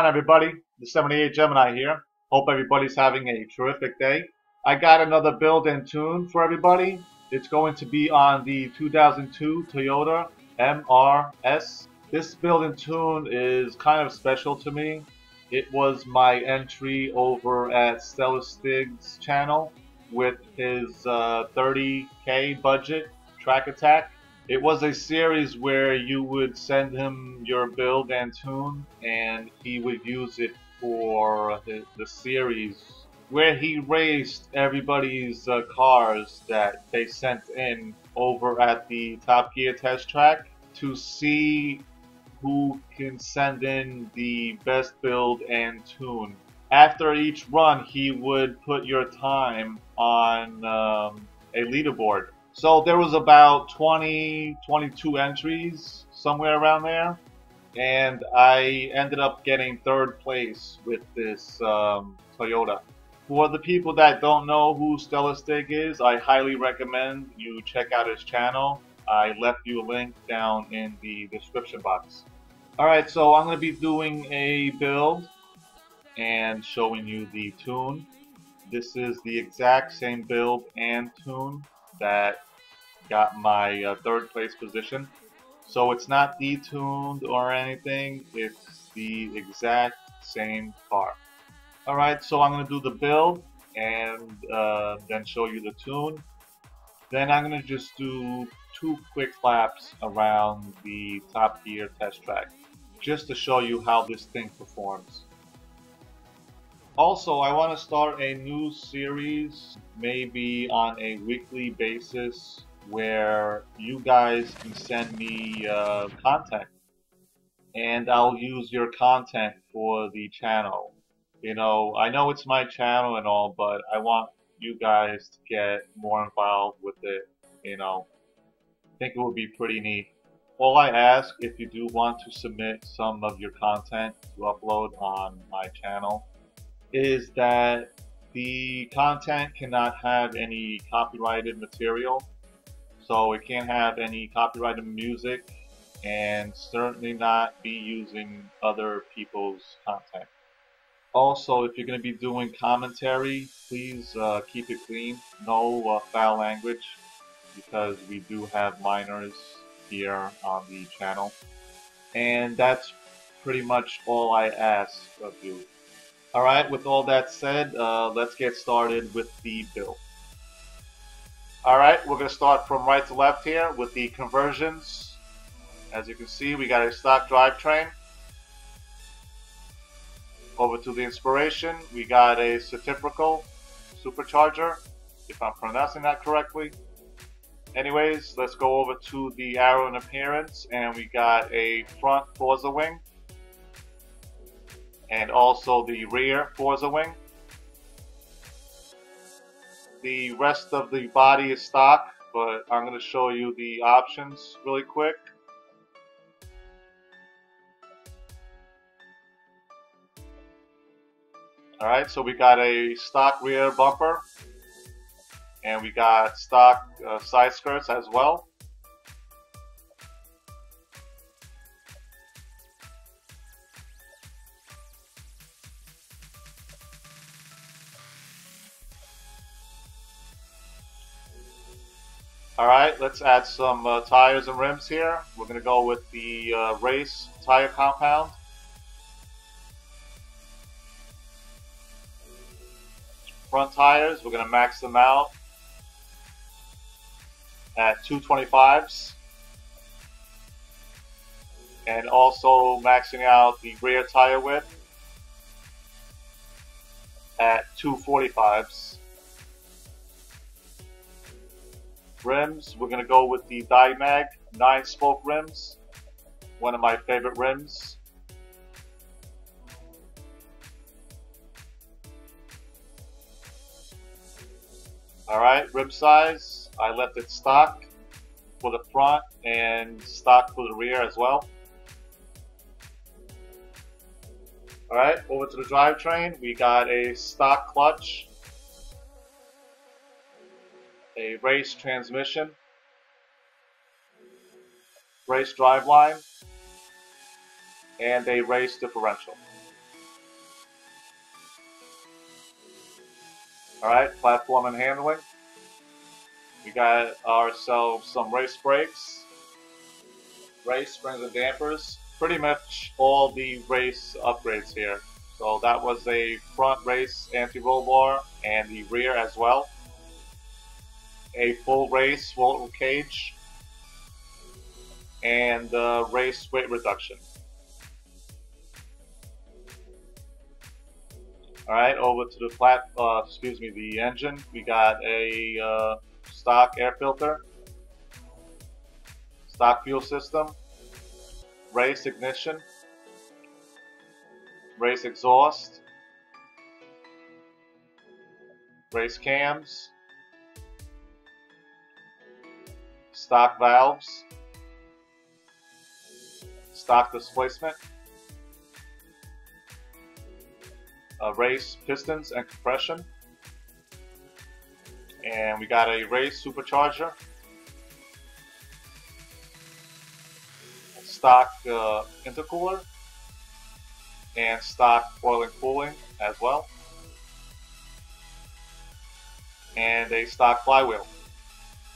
everybody? The 78 Gemini here. Hope everybody's having a terrific day. I got another build and tune for everybody. It's going to be on the 2002 Toyota MRS. This build and tune is kind of special to me. It was my entry over at Stella Stig's channel with his 30K budget Track Attack. It was a series where you would send him your build and tune, and he would use it for the series where he raced everybody's cars that they sent in over at the Top Gear test track to see who can send in the best build and tune. After each run, he would put your time on a leaderboard. So there was about 22 entries, somewhere around there, and I ended up getting third place with this Toyota. For the people that don't know who Stella Stig is, I highly recommend you check out his channel. I left you a link down in the description box. Alright, so I'm going to be doing a build and showing you the tune. This is the exact same build and tune that got my third place position. So it's not detuned or anything, it's the exact same car. Alright, so I'm going to do the build and then show you the tune. Then I'm going to just do 2 quick laps around the Top Gear test track, just to show you how this thing performs. Also, I want to start a new series, maybe on a weekly basis, where you guys can send me content, and I'll use your content for the channel. You know, I know it's my channel and all, but I want you guys to get more involved with it. You know, I think it would be pretty neat. All I ask, if you do want to submit some of your content to upload on my channel, is that the content cannot have any copyrighted material. So it can't have any copyrighted music, and certainly not be using other people's content. Also, if you're going to be doing commentary, please keep it clean. No foul language, because we do have minors here on the channel. And that's pretty much all I ask of you. Alright, with all that said, let's get started with the build. Alright, we're going to start from right to left here with the conversions. As you can see, we got a stock drivetrain. Over to the inspiration, we got a Centrifugal Supercharger, if I'm pronouncing that correctly. Anyways, let's go over to the arrow and appearance, and we got a front Forza wing, and also the rear Forza wing. The rest of the body is stock, but I'm going to show you the options really quick. Alright, so we got a stock rear bumper, and we got stock side skirts as well. Alright, let's add some tires and rims here. We're going to go with the race tire compound. Front tires, we're going to max them out at 225s. And also maxing out the rear tire width at 245s. Rims, we're going to go with the Dimag 9-spoke rims, one of my favorite rims. Alright, rim size, I left it stock for the front and stock for the rear as well. Alright, over to the drivetrain, we got a stock clutch, a race transmission, race driveline, and a race differential. Alright, platform and handling. We got ourselves some race brakes, race springs and dampers. Pretty much all the race upgrades here. So that was a front race anti-roll bar and the rear as well. A full race roll cage and race weight reduction. Alright, over to the the engine. We got a stock air filter, stock fuel system, race ignition, race exhaust, race cams, stock valves, stock displacement, race pistons and compression, and we got a race supercharger, stock intercooler, and stock oil and cooling as well, and a stock flywheel.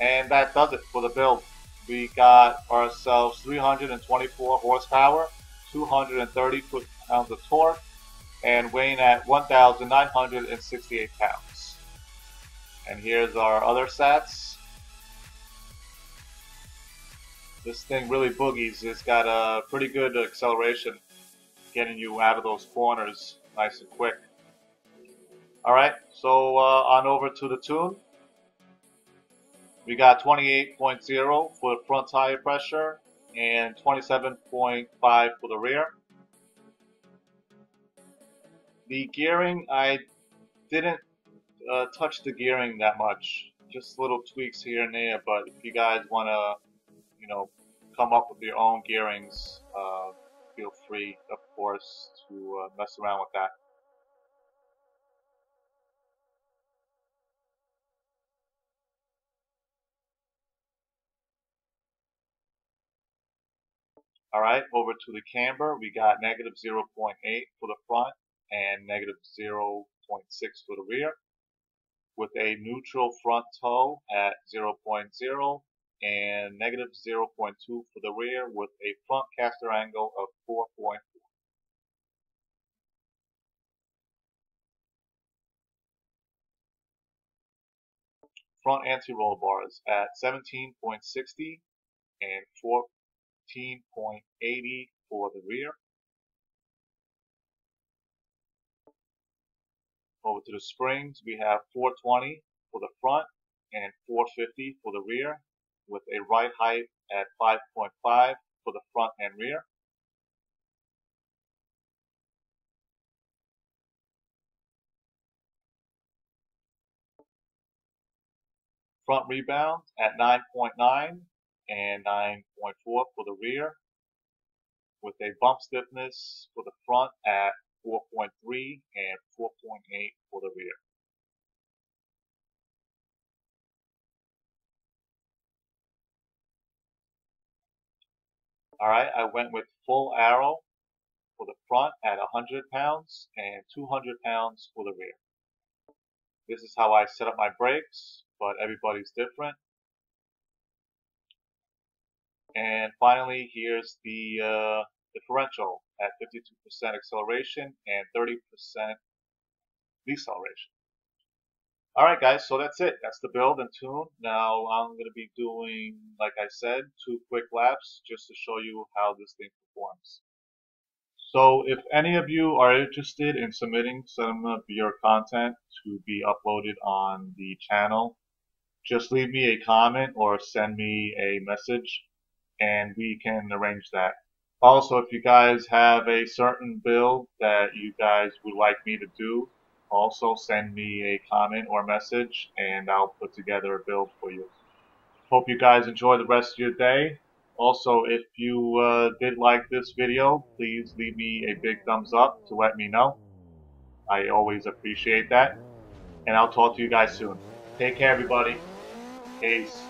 And that does it for the build. We got ourselves 324 horsepower, 230 foot-pounds of torque, and weighing at 1,968 pounds. And here's our other stats. This thing really boogies. It's got a pretty good acceleration, getting you out of those corners nice and quick. Alright, so on over to the tune. We got 28.0 for the front tire pressure and 27.5 for the rear. The gearing, I didn't touch the gearing that much, just little tweaks here and there, but if you guys want to, come up with your own gearings, feel free, of course, to mess around with that. Alright, over to the camber, we got negative 0.8 for the front and negative 0.6 for the rear, with a neutral front toe at 0.0 and negative 0.2 for the rear, with a front caster angle of 4.4. Front anti-roll bars at 17.60 and 14.80 for the rear. Over to the springs, we have 420 for the front and 450 for the rear, with a right height at 5.5 for the front and rear. Front rebound at 9.9 and 9.4 for the rear, with a bump stiffness for the front at 4.3 and 4.8 for the rear. Alright, I went with full arrow for the front at 100 pounds and 200 pounds for the rear. This is how I set up my brakes, but everybody's different. And finally, here's the differential at 52% acceleration and 30% deceleration. Alright guys, so that's it. That's the build and tune. Now I'm going to be doing, like I said, 2 quick laps just to show you how this thing performs. So if any of you are interested in submitting some of your content to be uploaded on the channel, just leave me a comment or send me a message and we can arrange that. Also, if you guys have a certain build that you guys would like me to do, also send me a comment or message and I'll put together a build for you. Hope you guys enjoy the rest of your day. Also, if you did like this video, please leave me a big thumbs up to let me know. I always appreciate that. And I'll talk to you guys soon. Take care, everybody. Peace.